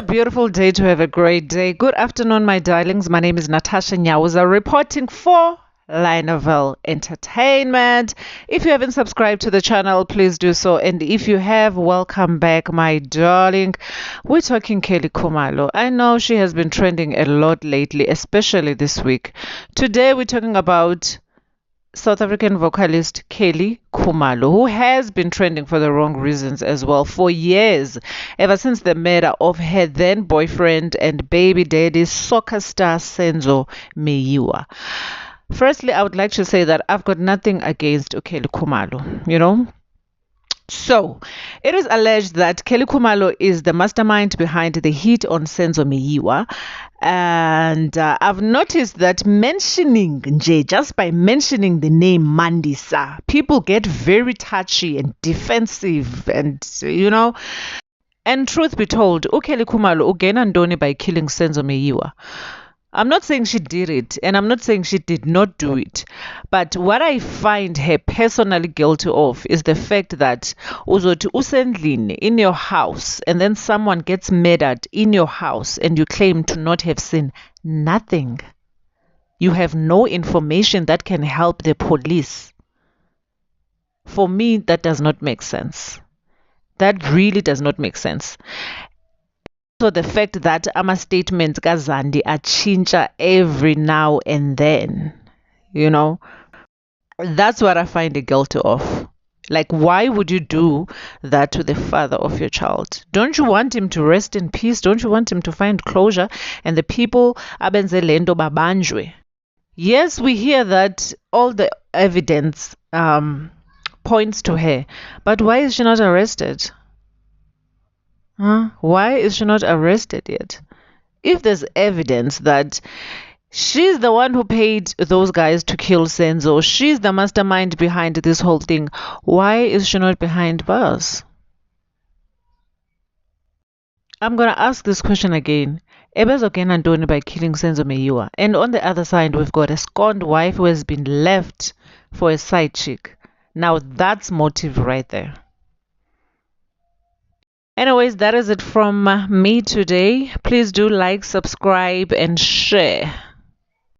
beautiful day to have a great day. Good afternoon, my darlings. My name is Natasha Nyauza, reporting for Lineovel Entertainment. If you haven't subscribed to the channel, please do so. And if you have, welcome back, my darling. We're talking Kelly Khumalo. I know she has been trending a lot lately, especially this week. Today, we're talking about South African vocalist Kelly Khumalo, who has been trending for the wrong reasons as well for years, ever since the murder of her then boyfriend and baby daddy, soccer star Senzo. Firstly, I would like to say that I've got nothing against Kelly Khumalo. So, it is alleged that Kelly Khumalo is the mastermind behind the hit on Senzo Meyiwa. And I've noticed that just by mentioning the name Mandisa, people get very touchy and defensive. And truth be told, Kelly Khumalo ugena ndoni by killing Senzo Meyiwa. I'm not saying she did it, and I'm not saying she did not do it. But what I find her personally guilty of is the fact that uzothi usendlini in your house, and then someone gets murdered in your house, and you claim to not have seen nothing. You have no information that can help the police. For me, that does not make sense. That really does not make sense. So the fact that ama statements ka Zandi are chincha every now and then, that's what I find her guilty of. Like, why would you do that to the father of your child? Don't you want him to rest in peace? Don't you want him to find closure? And the people abenze lento babanjwe. Yes, we hear that all the evidence points to her, but why is she not arrested? Why is she not arrested yet? If there's evidence that she's the one who paid those guys to kill Senzo, she's the mastermind behind this whole thing, why is she not behind bars? I'm going to ask this question again. Ebezogena Ndoni by killing Senzo Meyiwa. And on the other side, we've got a scorned wife who has been left for a side chick. Now that's motive right there. Anyways, that is it from me today. Please do like, subscribe, and share.